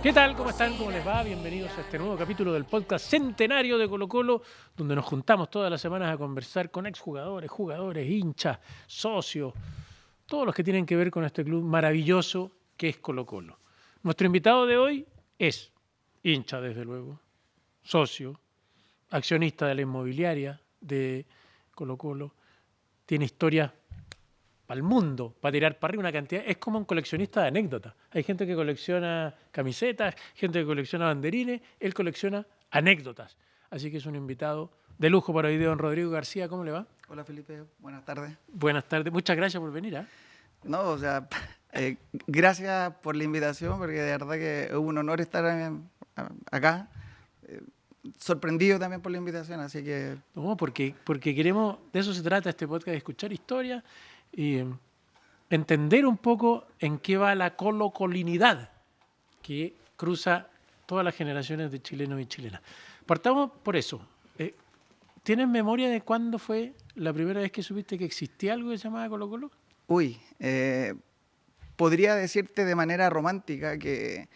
¿Qué tal? ¿Cómo están? ¿Cómo les va? Bienvenidos a este nuevo capítulo del podcast centenario de Colo-Colo, donde nos juntamos todas las semanas a conversar con exjugadores, jugadores, hinchas, socios, todos los que tienen que ver con este club maravilloso que es Colo-Colo. Nuestro invitado de hoy es hincha, desde luego, socio, accionista de la inmobiliaria de Colo-Colo, tiene historia para el mundo, para tirar para arriba una cantidad. Es como un coleccionista de anécdotas. Hay gente que colecciona camisetas, gente que colecciona banderines, él colecciona anécdotas. Así que es un invitado de lujo para hoy, don Rodrigo García. ¿Cómo le va? Hola Felipe, buenas tardes. Buenas tardes, muchas gracias por venir. No, o sea, gracias por la invitación, porque de verdad que es un honor estar acá. Sorprendido también por la invitación, así que... No, porque queremos, de eso se trata este podcast, de escuchar historias y entender un poco en qué va la colocolinidad que cruza todas las generaciones de chilenos y chilenas. Partamos por eso. ¿Tienes memoria de cuándo fue la primera vez que supiste que existía algo que se llamaba Colo-Colo? Uy, podría decirte de manera romántica que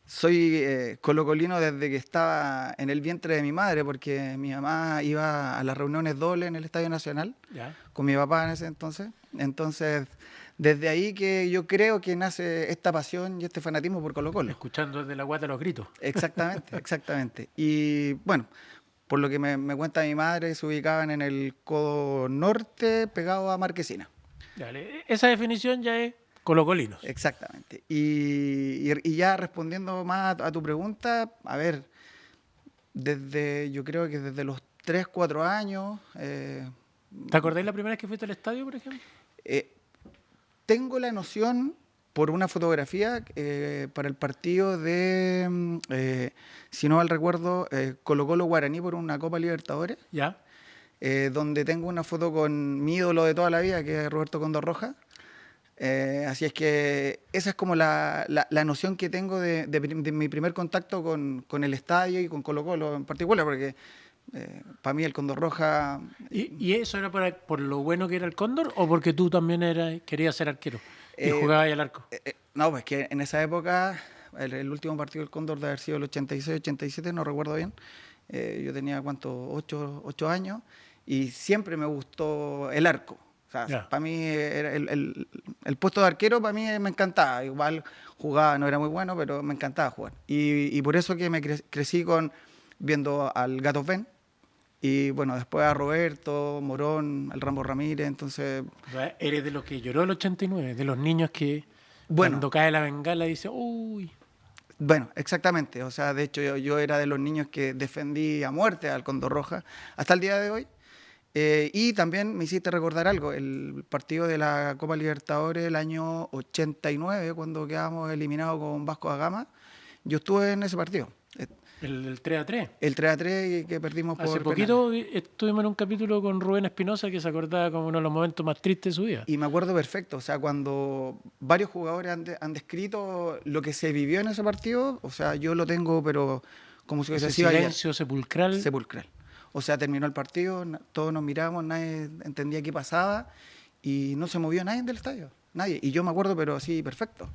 soy colocolino desde que estaba en el vientre de mi madre, porque mi mamá iba a las reuniones dobles en el Estadio Nacional, ¿Ya? con mi papá en ese entonces. Entonces, desde ahí que yo creo que nace esta pasión y este fanatismo por Colo-Colo. Escuchando desde la guata los gritos. Exactamente, exactamente. Y bueno, por lo que me cuenta mi madre, se ubicaban en el codo norte, pegado a Marquesina. Dale, esa definición ya es colocolinos. Exactamente. Y ya respondiendo más a tu pregunta, a ver, yo creo que desde los 3, 4 años... ¿Te acordáis la primera vez que fuiste al estadio, por ejemplo? Tengo la noción por una fotografía para el partido de, si no mal recuerdo, Colo-Colo Guaraní por una Copa Libertadores. Ya. Donde tengo una foto con mi ídolo de toda la vida, que es Roberto Condor Roja. Así es que esa es como la noción que tengo de mi primer contacto con el estadio y con Colo-Colo en particular, porque para mí el Condor Roja... ¿Y eso era por lo bueno que era el Cóndor o porque tú también querías ser arquero y jugabas ahí al arco? No, pues que en esa época, el último partido del Cóndor de haber sido el 86-87, no recuerdo bien. Yo tenía, ¿cuánto? 8 años, y siempre me gustó el arco. O sea, para mí era el puesto de arquero, para mí me encantaba. Igual jugaba, no era muy bueno, pero me encantaba jugar. Y por eso que me crecí viendo al Gato Ben. Y bueno, después a Roberto, Morón, al Rambo Ramírez, entonces... O sea, eres de los que lloró el 89, de los niños que cuando Bueno, cae la bengala dice, uy. Bueno, exactamente. O sea, de hecho yo era de los niños que defendí a muerte al Condor Roja hasta el día de hoy. Y también me hiciste recordar algo, el partido de la Copa Libertadores el año 89, cuando quedamos eliminados con Vasco da Gama. Yo estuve en ese partido. El 3-3. El 3-3 que perdimos por Hace poquito estuvimos en un capítulo con Rubén Espinosa que se acordaba como uno de los momentos más tristes de su vida. Y me acuerdo perfecto, o sea, cuando varios jugadores han descrito lo que se vivió en ese partido, o sea, yo lo tengo, pero como si hubiese sido ayer. Silencio sepulcral. Sepulcral. O sea, terminó el partido, todos nos miramos, nadie entendía qué pasaba y no se movió nadie del estadio, nadie. Y yo me acuerdo, pero así, perfecto.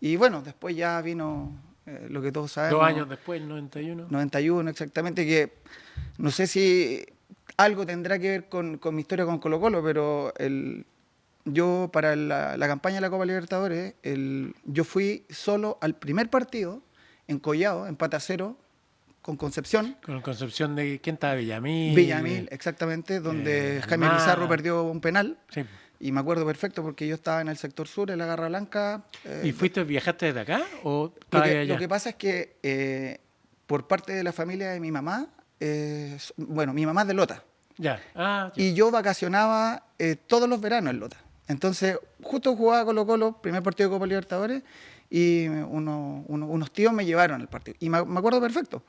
Y bueno, después ya vino lo que todos sabemos. 2 años después, el 91. 91, exactamente, que no sé si algo tendrá que ver con mi historia con Colo-Colo, pero yo para la campaña de la Copa Libertadores, yo fui solo al primer partido en Collao, empate a 0, con Concepción. Con Concepción de quién estaba, Villamil. Villamil, exactamente, donde Jaime Pizarro perdió un penal. Sí. Y me acuerdo perfecto porque yo estaba en el sector sur, en la Garra Blanca. ¿Y viajaste desde acá o lo que pasa es que por parte de la familia de mi mamá, bueno, mi mamá es de Lota. Ya. Ya. Y yo vacacionaba todos los veranos en Lota. Entonces, justo jugaba Colo-Colo, primer partido de Copa Libertadores, y unos tíos me llevaron al partido. Y me acuerdo perfecto.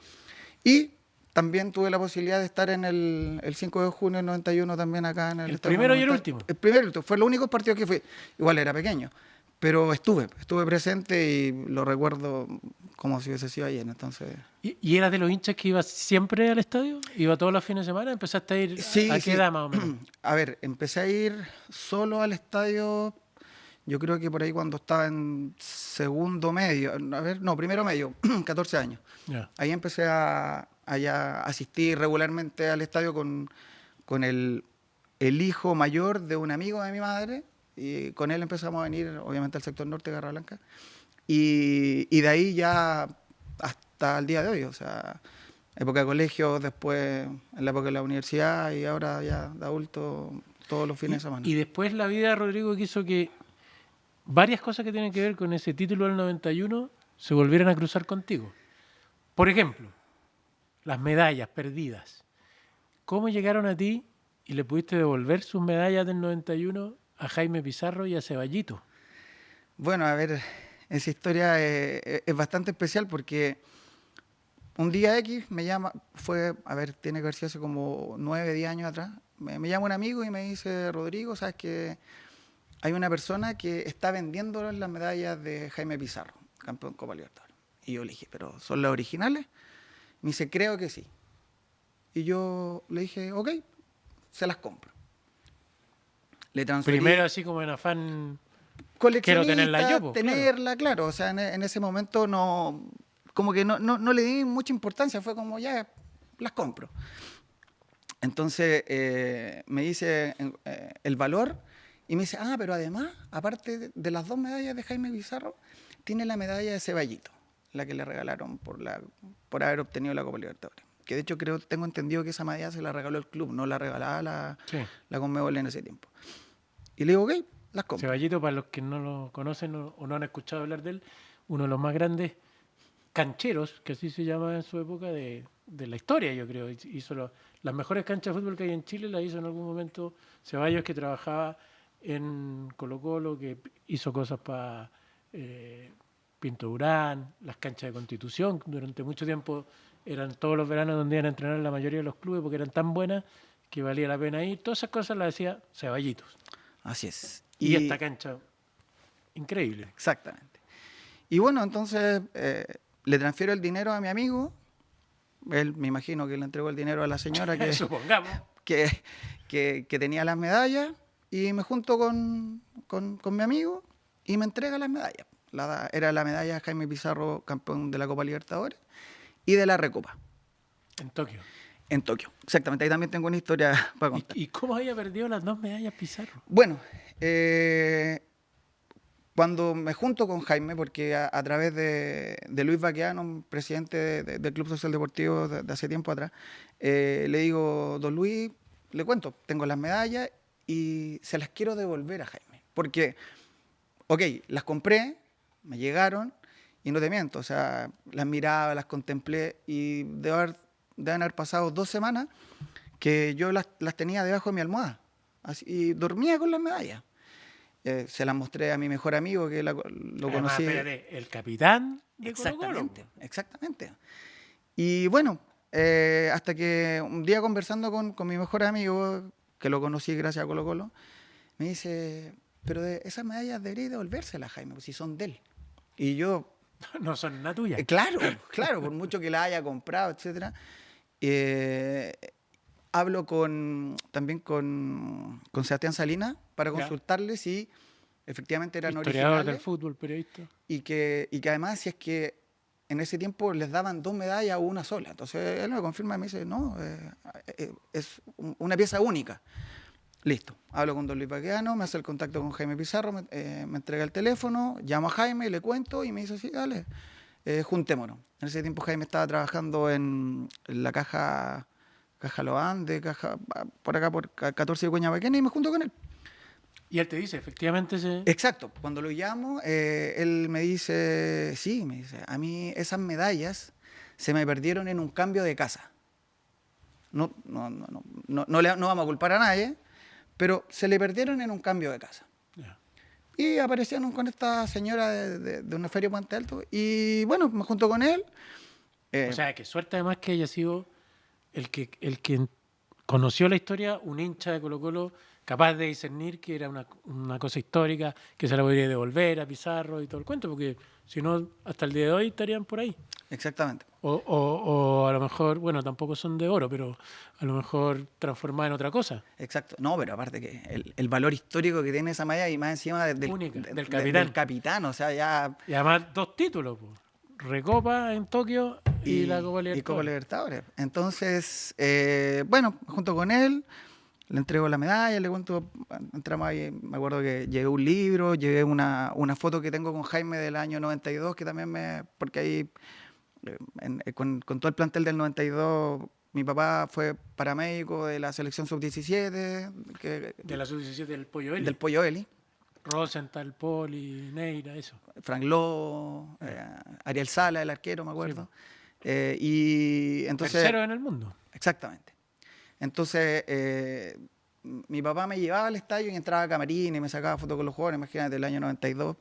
Y también tuve la posibilidad de estar en el 5 de junio del 91 también acá en el Estadio primero y el último. El primero y el último. Fue los únicos partidos que fui. Igual era pequeño. Pero estuve presente y lo recuerdo como si hubiese sido ayer. Entonces... ¿Y eras de los hinchas que ibas siempre al estadio? ¿Iba todos los fines de semana? ¿Empezaste a ir sí, a qué edad más o menos? A ver, empecé a ir solo al estadio, Yo creo que por ahí cuando estaba en segundo medio, a ver, no, primero medio, 14 años. Ya. Ahí empecé a ya asistir regularmente al estadio con el hijo mayor de un amigo de mi madre, y con él empezamos a venir, obviamente, al sector norte de Garra Blanca, y de ahí ya hasta el día de hoy, o sea, época de colegio, después en la época de la universidad y ahora ya de adulto todos los fines de semana. Y después la vida, Rodrigo, quiso que varias cosas que tienen que ver con ese título del 91 se volvieran a cruzar contigo. Por ejemplo, las medallas perdidas. ¿Cómo llegaron a ti y le pudiste devolver sus medallas del 91 a Jaime Pizarro y a Ceballito? Bueno, a ver, esa historia es bastante especial porque un día X me llama, tiene que haber sido hace como 9, 10 años atrás, me llama un amigo y me dice, Rodrigo, ¿sabes que hay una persona que está vendiendo las medallas de Jaime Pizarro, campeón Copa Libertadores? Y yo le dije, ¿pero son las originales? Me dice, creo que sí. Y yo le dije, ok, se las compro. Le transferí. Primero así como en afán, quiero Coleccionista, tenerla yo, pues, tenerla, claro. O sea, en ese momento no, como que no le di mucha importancia, fue como, ya, las compro. Entonces me dice el valor y me dice, pero además, aparte de las 2 medallas de Jaime Pizarro, tiene la medalla de Ceballito, la que le regalaron por haber obtenido la Copa Libertadores. Que de hecho tengo entendido que esa medalla se la regaló el club, no la regalaba la Conmebol en ese tiempo. Y le digo, ok, las compro. Ceballito, para los que no lo conocen o no han escuchado hablar de él, uno de los más grandes cancheros, que así se llama en su época, de la historia, yo creo. Hizo las mejores canchas de fútbol que hay en Chile, las hizo en algún momento Ceballos, que trabajaba en Colo-Colo, que hizo cosas para Pinto Durán, las canchas de Constitución, durante mucho tiempo eran todos los veranos donde iban a entrenar la mayoría de los clubes porque eran tan buenas que valía la pena ir. Todas esas cosas las hacía Ceballitos. Así es. Y esta cancha, increíble. Exactamente. Y bueno, entonces le transfiero el dinero a mi amigo. Él, me imagino que le entregó el dinero a la señora que, supongamos, que tenía las medallas. Y me junto con mi amigo y me entrega las medallas. Era la medalla de Jaime Pizarro, campeón de la Copa Libertadores y de la Recopa. En Tokio. En Tokio, exactamente. Ahí también tengo una historia para contar. ¿Y cómo había perdido las 2 medallas Pizarro? Bueno, cuando me junto con Jaime, porque a través de Luis Baqueano, presidente del Club Social Deportivo de hace tiempo atrás, le digo, don Luis, le cuento, tengo las medallas y se las quiero devolver a Jaime. Porque, ok, las compré, me llegaron y no te miento, o sea, las miraba, las contemplé y deben haber pasado 2 semanas que yo las tenía debajo de mi almohada así, y dormía con las medallas. Se las mostré a mi mejor amigo que lo conocí. Espérate, el capitán de Exactamente, Colo-Colo. exactamente. Y bueno, hasta que un día conversando con mi mejor amigo, que lo conocí gracias a Colo-Colo, me dice, pero de esas medallas debería devolvérselas, Jaime, pues si son de él. Y yo... No son nada tuya. Claro, por mucho que la haya comprado, etcétera. Hablo también con Sebastián Salinas para consultarle si efectivamente eran historiador originales. del fútbol, periodista. Y que además, si es que en ese tiempo les daban 2 medallas o una sola. Entonces él me confirma y me dice, no, es una pieza única. Listo. Hablo con don Luis Baqueano, me hace el contacto con Jaime Pizarro, me entrega el teléfono, llamo a Jaime, le cuento y me dice, sí, dale, juntémonos. En ese tiempo Jaime estaba trabajando en la Caja Loan, por acá por 14 de Cueñabaquena, y me junto con él. Y él te dice, efectivamente Exacto. Cuando lo llamo, él me dice, sí, me dice, a mí esas medallas se me perdieron en un cambio de casa. No vamos a culpar a nadie, pero se le perdieron en un cambio de casa. Yeah. Y aparecieron con esta señora de una feria de Puente Alto. Y bueno, me junto con él. O sea, qué suerte además que haya sido el que conoció la historia un hincha de Colo-Colo capaz de discernir que era una cosa histórica, que se la podría devolver a Pizarro y todo el cuento, porque si no, hasta el día de hoy estarían por ahí. Exactamente. O a lo mejor, bueno, tampoco son de oro, pero a lo mejor transformada en otra cosa. Exacto. No, pero aparte que el valor histórico que tiene esa medalla y más encima Única, del del capitán. capitán, o sea, ya... Y además 2 títulos, po. Recopa en Tokio y la Copa Libertadores. Y Copa Libertadores. Entonces, bueno, junto con él, le entrego la medalla, le cuento, entramos ahí, me acuerdo que llevé un libro, llevé una foto que tengo con Jaime del año 92, que también porque ahí, con todo el plantel del 92, mi papá fue paramédico de la selección sub-17. De la sub-17 del Pollo Eli. Del Pollo Eli. Rosenthal, Poli, Neira, eso. Frank Lowe, Ariel Sala, el arquero, me acuerdo. Sí. Y entonces, tercero en el mundo. Exactamente. Entonces, mi papá me llevaba al estadio y entraba a camarín y me sacaba fotos con los jugadores, imagínate, del año 92.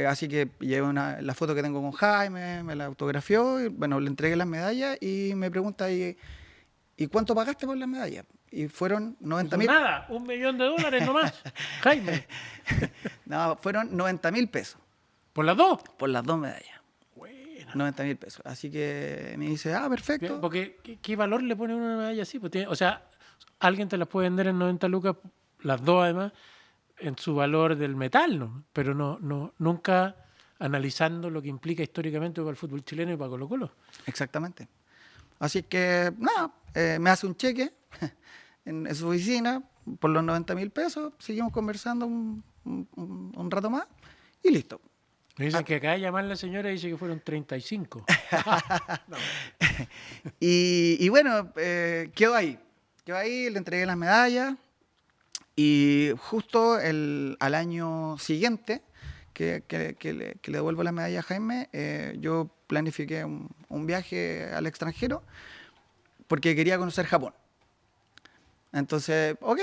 Así que llevé la foto que tengo con Jaime, me la autografió, y, bueno, le entregué las medallas y me pregunta, ¿y cuánto pagaste por las medallas? Y fueron 90.000. Nada, $1.000.000 nomás, Jaime. No, fueron 90.000 pesos. ¿Por las dos? Por las 2 medallas. Buena. 90.000 pesos. Así que me dice, perfecto. Porque, ¿qué valor le pone una medalla así? Pues o sea, alguien te las puede vender en 90 lucas, las dos además, en su valor del metal, ¿no? Pero nunca analizando lo que implica históricamente para el fútbol chileno y para Colo-Colo. Exactamente. Así que, nada, me hace un cheque en su oficina por los 90.000 pesos, seguimos conversando un rato más y listo. Me dicen que acá de llamar la señora dice que fueron 35. No. Y bueno, quedó ahí. Le entregué las medallas y justo al año siguiente que le devuelvo la medalla a Jaime, yo planifiqué un viaje al extranjero porque quería conocer Japón. Entonces, ok,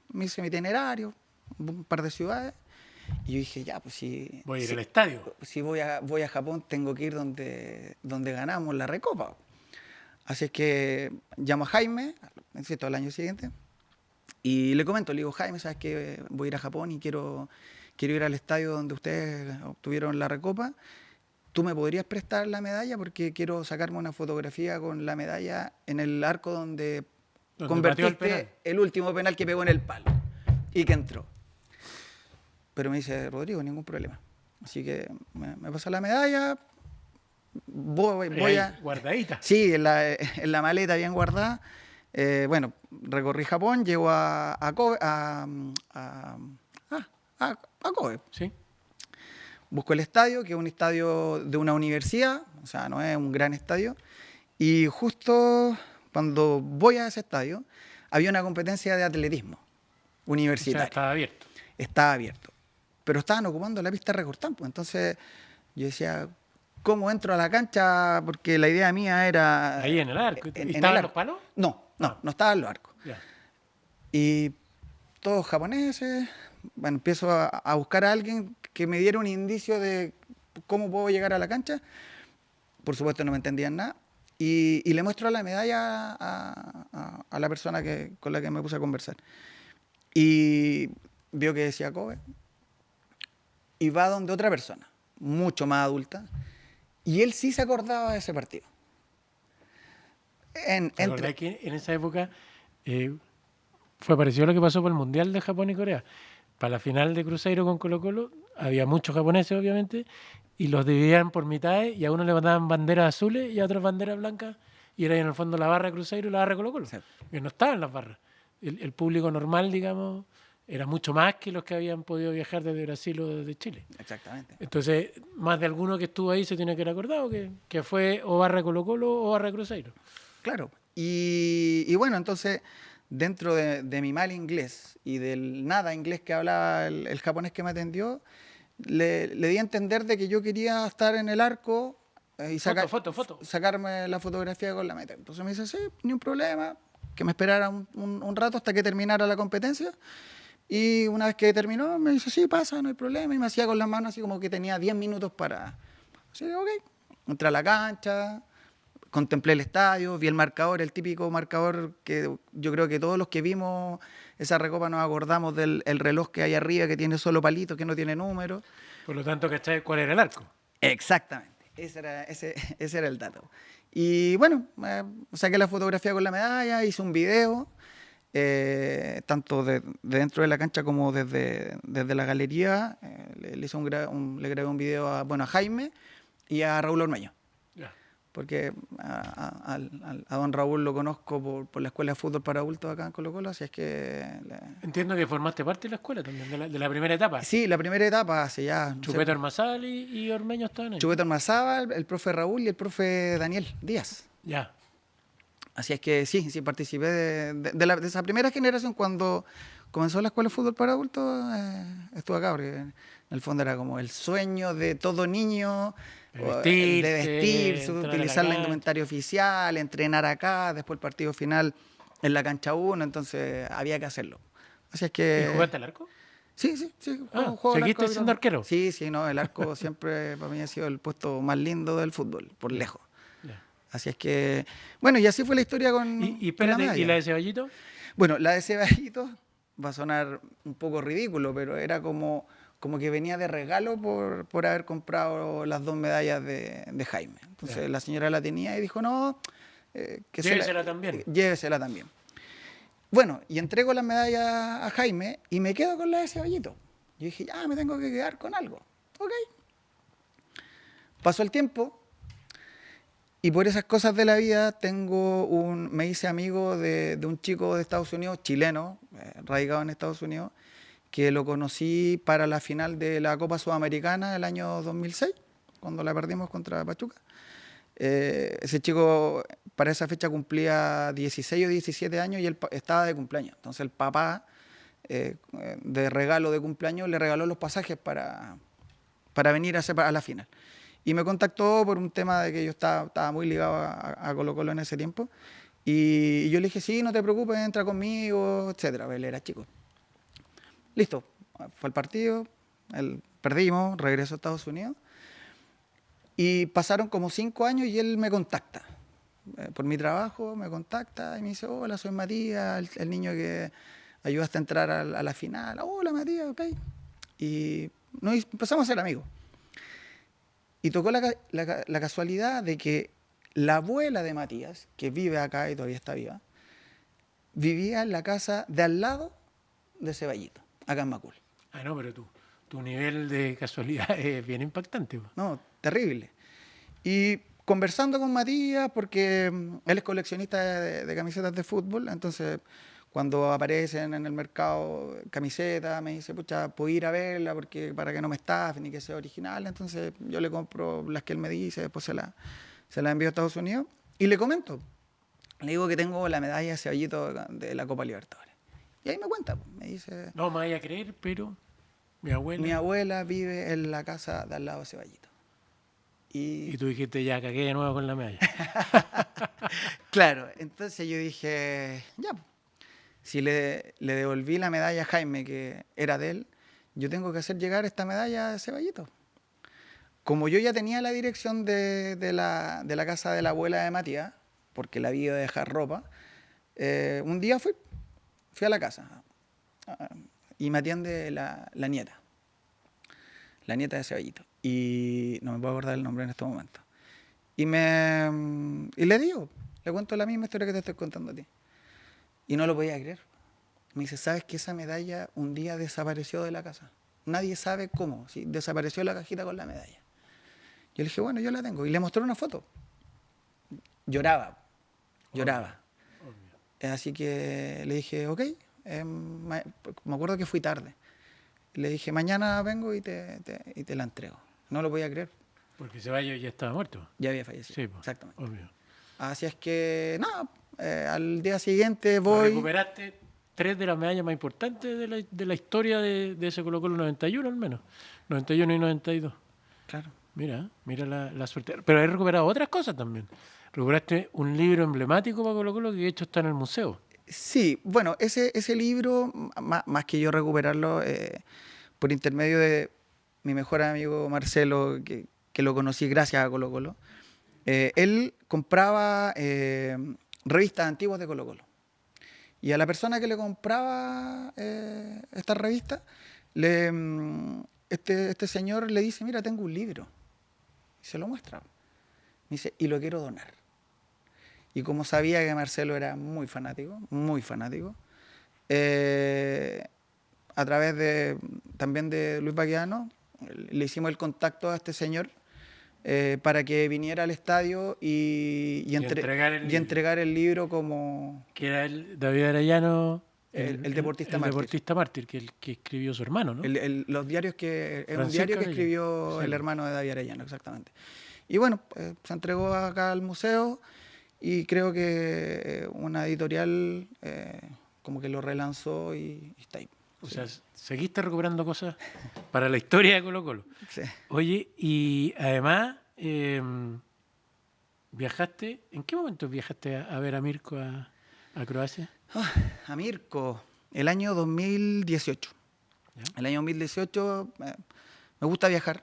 me hice mi itinerario, un par de ciudades. Y yo dije, ya, pues si... Voy a ir al estadio. Si voy a Japón, tengo que ir donde ganamos la Recopa. Así es que llamo a Jaime, insisto, al año siguiente, y le comento, le digo, Jaime, ¿sabes qué? Voy a ir a Japón y quiero ir al estadio donde ustedes obtuvieron la Recopa. ¿Tú me podrías prestar la medalla? Porque quiero sacarme una fotografía con la medalla en el arco donde convertiste el último penal que pegó en el palo y que entró. Pero me dice, Rodrigo, ningún problema. Así que me pasa la medalla, voy a... Guardadita. Sí, en la maleta bien guardada. Bueno, recorrí Japón, llego a Kobe. Sí. Busco el estadio, que es un estadio de una universidad, o sea, no es un gran estadio. Y justo cuando voy a ese estadio, había una competencia de atletismo universitario. O sea, estaba abierto. Estaba abierto. Pero estaban ocupando la pista recortada. Entonces yo decía, ¿cómo entro a la cancha? Porque la idea mía era... Ahí en el arco. ¿Estaban en los palos? No estaban los arcos. Ya. Y todos japoneses. Bueno, empiezo a buscar a alguien que me diera un indicio de cómo puedo llegar a la cancha. Por supuesto no me entendían nada. Y le muestro la medalla a la persona con la que me puse a conversar. Y vio que decía Kobe. Y va donde otra persona, mucho más adulta. Y él sí se acordaba de ese partido. Que en esa época fue parecido a lo que pasó por el Mundial de Japón y Corea? Para la final de Cruzeiro con Colo-Colo había muchos japoneses, obviamente, y los dividían por mitades, y a uno le mandaban banderas azules y a otros banderas blancas, y era ahí en el fondo la barra de Cruzeiro y la barra de Colo-Colo. Sí. Que no estaban las barras. El público normal, digamos, era mucho más que los que habían podido viajar desde Brasil o desde Chile. Exactamente. Entonces, más de alguno que estuvo ahí se tiene que haber acordado que fue o barra Colo-Colo o barra Cruzeiro. Claro. Y bueno, entonces, dentro de mi mal inglés y del nada inglés que hablaba el japonés que me atendió, le di a entender de que yo quería estar en el arco y sacarme la fotografía con la meta. Entonces me dice, sí, ni un problema, que me esperara un rato hasta que terminara la competencia. Y una vez que terminó, me dice, sí, pasa, no hay problema. Y me hacía con las manos así como que tenía 10 minutos para... Así que, ok. Entré a la cancha, contemplé el estadio, vi el marcador, el típico marcador que yo creo que todos los que vimos esa recopa nos acordamos del el reloj que hay arriba, que tiene solo palitos, que no tiene números. Por lo tanto, ¿cachai cuál era el arco? Exactamente, ese era el dato. Y bueno, saqué la fotografía con la medalla, hice un video, tanto de dentro de la cancha como desde la galería. Le hice le grabé un video a Jaime y a Raúl Ormeño. Ya. Porque a don Raúl lo conozco por la escuela de fútbol para adultos acá en Colo-Colo, así es que... Entiendo que formaste parte de la escuela también, de la primera etapa. Sí, la primera etapa hace ya... Chupeta Ormazábal y Ormeño estaban ahí. Chupeta Ormazábal, el profe Raúl y el profe Daniel Díaz. Ya. Así es que sí participé de esa primera generación cuando comenzó la escuela de fútbol para adultos. Estuve acá porque en el fondo era como el sueño de todo niño, de vestirse, utilizar la indumentaria oficial, entrenar acá, después el partido final en la cancha 1, entonces había que hacerlo. Así es que... ¿Y jugaste al arco? Sí. Juego ¿seguiste siendo arquero? Sí, no, el arco siempre para mí ha sido el puesto más lindo del fútbol, por lejos. Así es que, bueno, y así fue la historia con espérate, con ¿y la de Ceballito? Bueno, la de Ceballito va a sonar un poco ridículo, pero era como que venía de regalo por haber comprado las 2 medallas de Jaime. Entonces la señora la tenía y dijo, no, llévesela también. Llévesela también. Bueno, y entrego las medallas a Jaime y me quedo con la de Ceballito. Yo dije, ya, me tengo que quedar con algo. Ok. Pasó el tiempo. Y por esas cosas de la vida me hice amigo de un chico de Estados Unidos, chileno, radicado en Estados Unidos, que lo conocí para la final de la Copa Sudamericana del año 2006, cuando la perdimos contra Pachuca. Ese chico para esa fecha cumplía 16 o 17 años y él estaba de cumpleaños. Entonces el papá, de regalo de cumpleaños, le regaló los pasajes para venir a la final. Y me contactó por un tema de que yo estaba muy ligado a Colo-Colo en ese tiempo. Y yo le dije, sí, no te preocupes, entra conmigo, etc. Él era chico. Listo, fue el partido, perdimos, regresó a Estados Unidos. Y pasaron como 5 años y él me contacta. Por mi trabajo me contacta y me dice, hola, soy Matías, el niño que ayudaste a entrar a la final. Hola, Matías, ok. Y empezamos a ser amigos. Y tocó la casualidad de que la abuela de Matías, que vive acá y todavía está viva, vivía en la casa de al lado de Ceballito, acá en Macul. Ah, no, pero tu nivel de casualidad es bien impactante. No, terrible. Y conversando con Matías, porque él es coleccionista de camisetas de fútbol, entonces cuando aparecen en el mercado camisetas, me dice, pucha, puedo ir a verla porque para que no me estafen ni que sea original. Entonces yo le compro las que él me dice, después se la envío a Estados Unidos y le comento. Le digo que tengo la medalla de Ceballito de la Copa Libertadores. Y ahí me cuenta, me dice... No me vaya a creer, pero mi abuela vive en la casa de al lado de Ceballito. Y tú dijiste, ya cagué de nuevo con la medalla. Claro, entonces yo dije, ya, si le devolví la medalla a Jaime, que era de él, yo tengo que hacer llegar esta medalla a Ceballito. Como yo ya tenía la dirección de la casa de la abuela de Matías, porque la había de dejar ropa, un día fui a la casa y me atiende la nieta de Ceballito. Y no me puedo acordar el nombre en este momento. Y le cuento la misma historia que te estoy contando a ti. Y no lo podía creer. Me dice, ¿sabes que esa medalla un día desapareció de la casa? Nadie sabe cómo. ¿Sí? Desapareció la cajita con la medalla. Yo le dije, bueno, yo la tengo. Y le mostré una foto. Lloraba. Obvio. Así que le dije, ok. Me acuerdo que fui tarde. Le dije, mañana vengo y te la entrego. No lo podía creer. Porque Ceballos ya estaba muerto. Ya había fallecido. Sí, pues, exactamente. Obvio. Así es que, al día siguiente voy... Recuperaste 3 de las medallas más importantes de la historia de ese Colo-Colo 91 al menos. 91 y 92. Claro. Mira la suerte. Pero he recuperado otras cosas también. Recuperaste un libro emblemático para Colo-Colo que de hecho está en el museo. Sí, bueno, ese libro, más que yo recuperarlo, por intermedio de mi mejor amigo Marcelo, que lo conocí gracias a Colo-Colo, él compraba revistas antiguas de Colo-Colo. Y a la persona que le compraba esta revista, este señor le dice, mira, tengo un libro. Y se lo muestra. Me dice, y lo quiero donar. Y como sabía que Marcelo era muy fanático, a través también de Luis Baquedano, le hicimos el contacto a este señor para que viniera al estadio y entregar el libro como... Que era el David Arellano, el deportista mártir. Deportista mártir, que escribió su hermano, ¿no? Los diarios es un Francisco diario que Arellano. escribió el hermano de David Arellano, exactamente. Y bueno, se entregó acá al museo y creo que una editorial como que lo relanzó y está ahí. O sea, seguiste recuperando cosas para la historia de Colo-Colo. Sí. Oye, y además, viajaste, ¿en qué momento viajaste a ver a Mirko a Croacia? A Mirko, el año 2018. ¿Ya? El año 2018 me gusta viajar,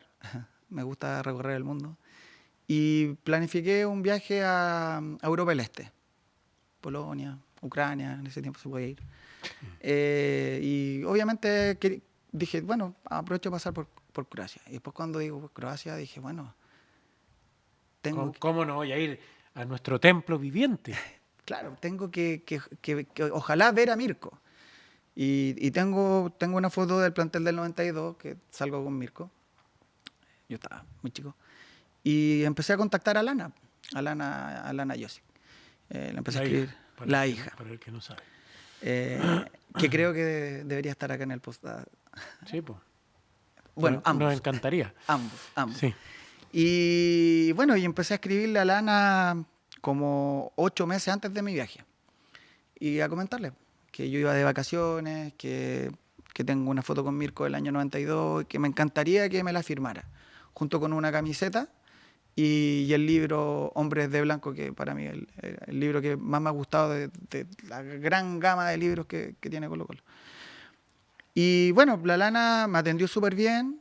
me gusta recorrer el mundo. Y planifiqué un viaje a Europa del Este, Polonia, Ucrania, en ese tiempo se podía ir. Y obviamente dije, bueno, aprovecho de pasar por Croacia. Y después cuando digo por Croacia, dije, bueno, ¿Cómo no voy a ir a nuestro templo viviente? Claro, tengo que ojalá ver a Mirko. Y tengo una foto del plantel del 92, que salgo con Mirko. Yo estaba muy chico. Y empecé a contactar a Lana Josic. Le empecé a escribir, la hija. Para el que no sabe. Que creo que debería estar acá en el post. Sí, pues. Bueno, ambos. Nos encantaría. Ambos. Sí. Y bueno, y empecé a escribirle a Lana como 8 meses antes de mi viaje. Y a comentarle que yo iba de vacaciones, que tengo una foto con Mirko del año 92, que me encantaría que me la firmara, junto con una camiseta y el libro Hombres de Blanco, que para mí es el libro que más me ha gustado de la gran gama de libros que tiene Colo-Colo. Y bueno, la Lana me atendió súper bien.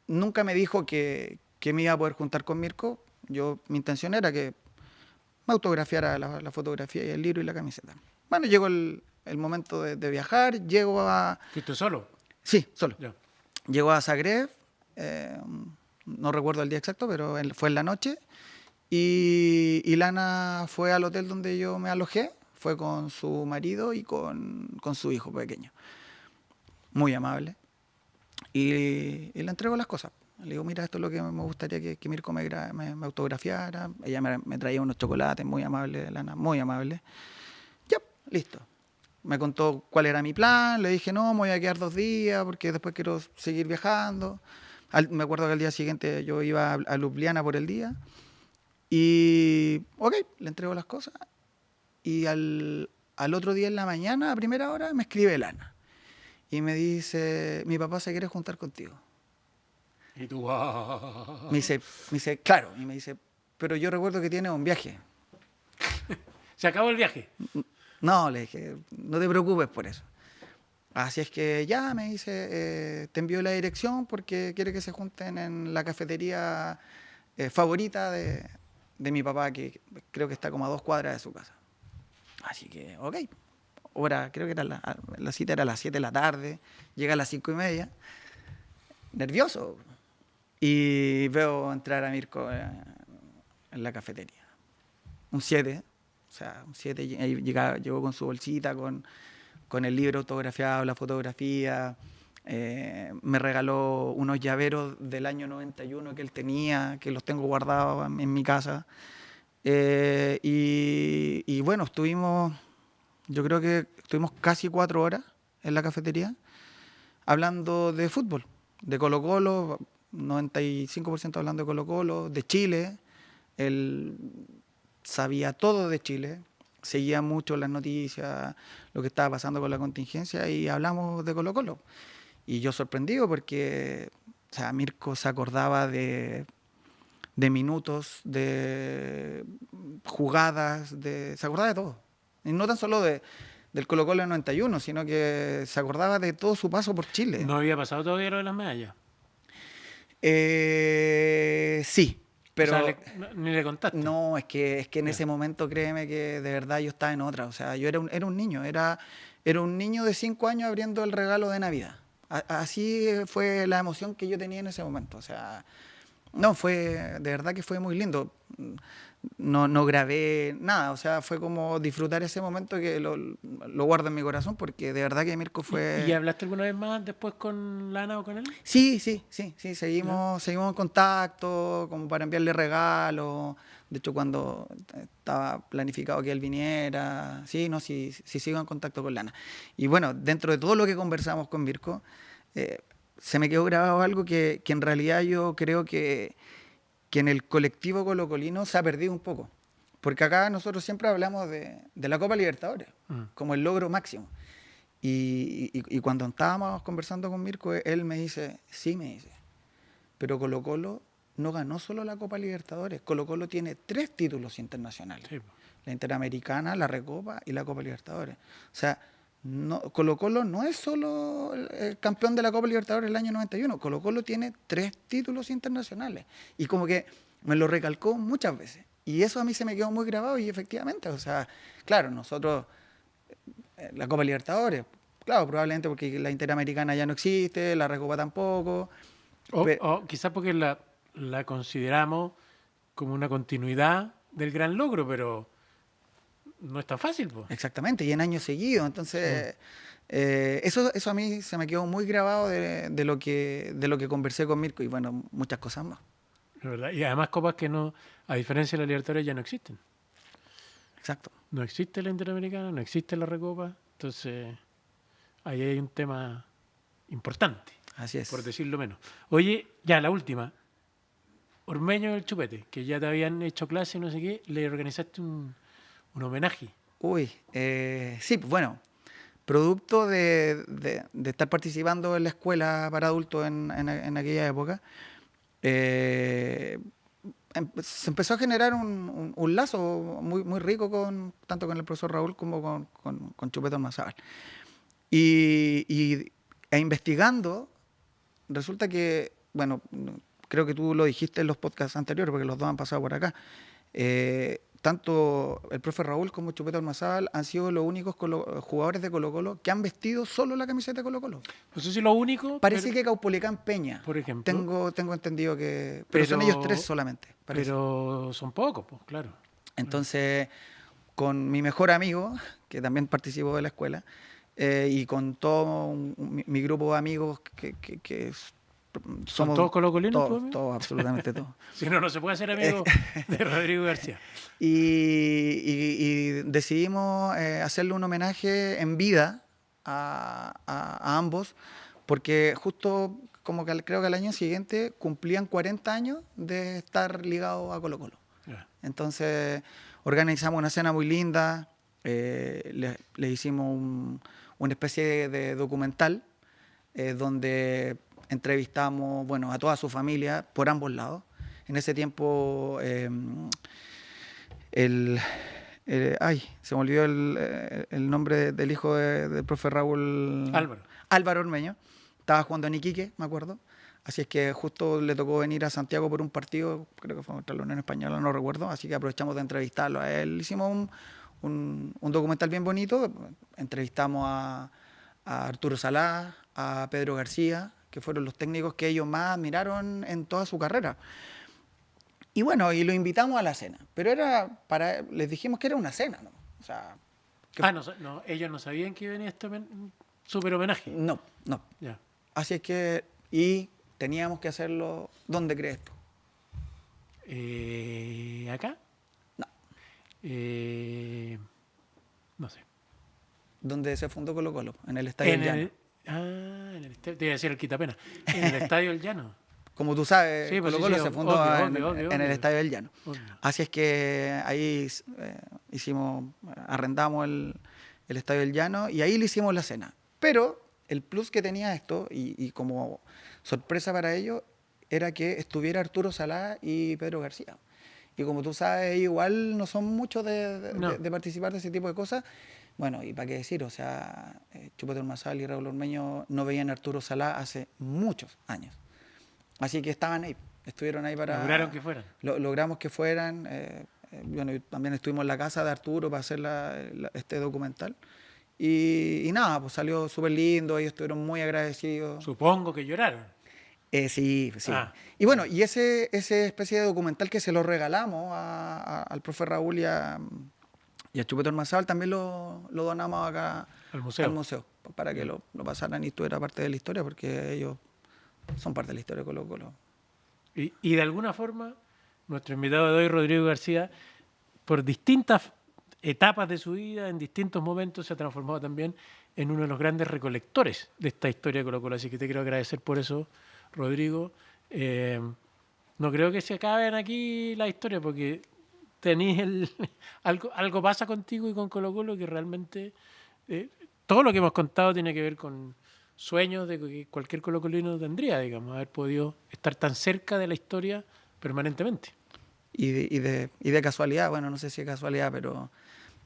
Nunca me dijo que me iba a poder juntar con Mirko. Mi intención era que me autografiara la fotografía y el libro y la camiseta. Bueno, llegó el momento de viajar. Llego a... ¿Fuiste solo? Sí, solo. Ya. Llego a Zagreb. No recuerdo el día exacto, pero fue en la noche. Y Lana fue al hotel donde yo me alojé. Fue con su marido y con su hijo pequeño. Muy amable. Y le entrego las cosas. Le digo, mira, esto es lo que me gustaría que Mirko me autografiara. Ella me traía unos chocolates, muy amable, Lana, muy amable. Ya, listo. Me contó cuál era mi plan. Le dije, no, me voy a quedar 2 días porque después quiero seguir viajando. Me acuerdo que al día siguiente yo iba a Ljubljana por el día. Y, ok, le entrego las cosas. Y al otro día en la mañana, a primera hora, me escribe Lana. Y me dice, mi papá se quiere juntar contigo. Y tú, Me dice, claro. Y me dice, pero yo recuerdo que tienes un viaje. ¿Se acabó el viaje? No, le dije, no te preocupes por eso. Así es que ya, me dice, te envío la dirección porque quiere que se junten en la cafetería favorita de mi papá, que creo que está como a 2 cuadras de su casa. Así que, ok. Creo que era la cita era a las 7 de la tarde, llega a las 5:30, nervioso. Y veo entrar a Mirko en la cafetería. Un 7, o sea, un 7, llegó con su bolsita, con el libro autografiado, la fotografía. Me regaló unos llaveros del año 91 que él tenía, que los tengo guardados en mi casa. Y bueno, yo creo que estuvimos casi 4 horas en la cafetería hablando de fútbol, de Colo-Colo, 95% hablando de Colo-Colo, de Chile. Él sabía todo de Chile, seguía mucho las noticias, lo que estaba pasando con la contingencia y hablamos de Colo-Colo. Y yo sorprendido porque, o sea, Mirko se acordaba de minutos, de jugadas, se acordaba de todo. Y no tan solo del Colo-Colo en 91, sino que se acordaba de todo su paso por Chile. ¿No había pasado todavía lo de las medallas? Sí, Pero o sea, ni le contaste. no, es que en Ya. ese momento, créeme que de verdad yo estaba en otra. O sea, yo era un niño, era un niño de 5 años abriendo el regalo de Navidad. Así fue la emoción que yo tenía en ese momento. O sea, no, de verdad que fue muy lindo. No grabé nada, o sea, fue como disfrutar ese momento que lo guardo en mi corazón porque de verdad que Mirko ¿Y fue... hablaste alguna vez más después con Lana o con él? Sí, ¿Ya? seguimos en contacto como para enviarle regalos. De hecho, cuando estaba planificado que él viniera, sí sigo en contacto con Lana. Y bueno, dentro de todo lo que conversamos con Mirko, se me quedó grabado algo que en realidad yo creo que en el colectivo colocolino se ha perdido un poco. Porque acá nosotros siempre hablamos de la Copa Libertadores Mm. como el logro máximo. Y cuando estábamos conversando con Mirko, él me dice, sí, me dice, pero Colo-Colo no ganó solo la Copa Libertadores. Colo-Colo tiene 3 títulos internacionales. Sí, po. La Interamericana, la Recopa y la Copa Libertadores. O sea, Colo-Colo no es solo el campeón de la Copa Libertadores del año 91. Colo-Colo tiene 3 títulos internacionales. Y como que me lo recalcó muchas veces. Y eso a mí se me quedó muy grabado y efectivamente, o sea, claro, nosotros la Copa Libertadores. Claro, probablemente porque la Interamericana ya no existe, la Recopa tampoco. O quizás porque la consideramos como una continuidad del gran logro, pero no es tan fácil, pues. Exactamente, y en años seguidos. Entonces, eso a mí se me quedó muy grabado de lo que conversé con Mirko y bueno, muchas cosas más. Es verdad. Y además copas que no, a diferencia de la Libertadores, ya no existen. Exacto, No existe la Interamericana, no existe la Recopa. Entonces, ahí hay un tema importante, así por es. decirlo menos. Oye, ya la última. Ormeño del Chupete, que ya te habían hecho clase, no sé qué, le organizaste un homenaje. Uy, sí, pues bueno, producto de estar participando en la escuela para adultos en aquella época, eh, se empezó a generar un lazo muy rico tanto con el profesor Raúl como con Chupeta Ormazábal. E investigando, resulta que, bueno, creo que tú lo dijiste en los podcasts anteriores, porque los dos han pasado por acá. Tanto el profe Raúl como Chupeta Ormazábal han sido los únicos jugadores de Colo-Colo que han vestido solo la camiseta de Colo-Colo. No sé si lo único, Parece que Caupolicán Peña, por ejemplo, tengo entendido que... Pero son ellos 3 solamente, parece. pero son pocos, pues, claro. Entonces, con mi mejor amigo, que también participó de la escuela, y con todo mi grupo de amigos ¿Son somos todos colocolinos, tus amigos? todos, absolutamente todos. Si no, no se puede hacer amigo de Rodrigo García. Y decidimos hacerle un homenaje en vida a ambos, porque justo como que creo que al año siguiente cumplían 40 años de estar ligados a Colo-Colo. Ya. Entonces organizamos una cena muy linda, le hicimos una especie de documental donde entrevistamos bueno, a toda su familia por ambos lados. En ese tiempo se me olvidó el nombre del hijo del profe Raúl. Álvaro. Álvaro Ormeño. Estaba jugando en Iquique, me acuerdo. Así es que justo le tocó venir a Santiago por un partido, creo que fue contra la Unión Española, no recuerdo. Así que aprovechamos de entrevistarlo a él. Hicimos un documental bien bonito. Entrevistamos a Arturo Salá, a Pedro García, que fueron los técnicos que ellos más admiraron en toda su carrera. Y bueno, y lo invitamos a la cena. Pero les dijimos que era una cena, ¿no? O sea, No, ellos no sabían que venía este súper homenaje. no. Ya. Así es que, y teníamos que hacerlo, ¿dónde crees tú? ¿Acá? No, No sé. donde se fundó Colo-Colo, en el Estadio del Llano. En el estadio, te iba a decir el Quitapena. En el Estadio del Llano. Como tú sabes, Sí, pues Colo-Colo sí, se fundó obvio, en el Estadio del Llano. obvio. Así es que ahí arrendamos el Estadio del Llano y ahí le hicimos la cena. Pero el plus que tenía esto, y como sorpresa para ellos, era que estuviera Arturo Salá y Pedro García. Y como tú sabes, igual no son muchos de participar de ese tipo de cosas. Bueno, y para qué decir, o sea, Chupeta Ormazábal y Raúl Ormeño no veían a Arturo Salá hace muchos años. Así que estaban ahí. Estuvieron ahí para... Lograron que fueran. Logramos que fueran. Bueno, también estuvimos en la casa de Arturo para hacer este documental. Y nada, pues salió súper lindo, ellos estuvieron muy agradecidos. Supongo que lloraron. Sí. Ah. Y bueno, y ese especie de documental que se lo regalamos al profe Raúl y a Chupete Ormazábal, también lo donamos acá Al museo. para que lo pasaran y estuviera parte de la historia, porque ellos son parte de la historia de Colo-Colo. Y de alguna forma, nuestro invitado de hoy, Rodrigo García, por distintas etapas de su vida, en distintos momentos, se ha transformado también en uno de los grandes recolectores de esta historia de Colo-Colo. Así que te quiero agradecer por eso, Rodrigo. No creo que se acaben aquí la historia, porque tenéis algo pasa contigo y con Colo-Colo que realmente todo lo que hemos contado tiene que ver con sueños de que cualquier colocolino tendría, digamos, haber podido estar tan cerca de la historia permanentemente. Y de casualidad, bueno, no sé si es casualidad,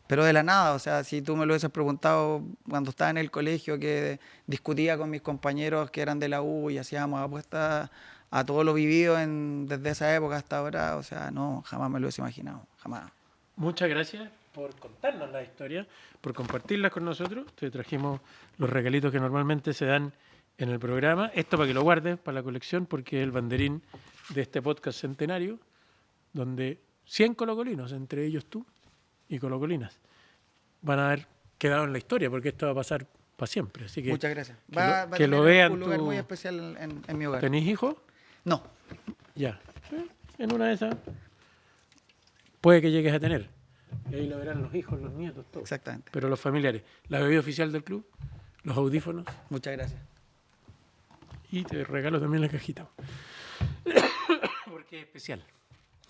pero de la nada, o sea, si tú me lo hubieses preguntado cuando estaba en el colegio, que discutía con mis compañeros que eran de la U y hacíamos apuestas a todo lo vivido desde esa época hasta ahora, o sea, no, jamás me lo hubiese imaginado, jamás. Muchas gracias por contarnos la historia, por compartirlas con nosotros. Te trajimos los regalitos que normalmente se dan en el programa. Esto para que lo guardes, para la colección, porque es el banderín de este podcast centenario, donde 100 colocolinos, entre ellos tú y colocolinas, van a haber quedado en la historia, porque esto va a pasar para siempre. Así que muchas gracias. Va a tener vean un lugar muy especial en mi hogar. ¿Tenés hijos? No. Ya. En una de esas puede que llegues a tener. Y ahí lo verán los hijos, los nietos, todos. Exactamente. Pero los familiares. La bebida oficial del club, los audífonos. Muchas gracias. Y te regalo también la cajita. Porque es especial.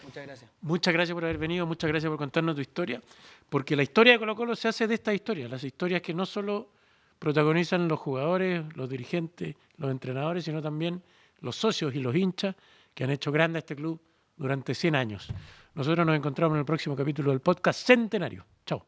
Muchas gracias. Muchas gracias por haber venido, muchas gracias por contarnos tu historia. Porque la historia de Colo-Colo se hace de esta historia. Las historias que no solo protagonizan los jugadores, los dirigentes, los entrenadores, sino también los socios y los hinchas que han hecho grande a este club durante 100 años. Nosotros nos encontramos en el próximo capítulo del podcast Centenario. Chao.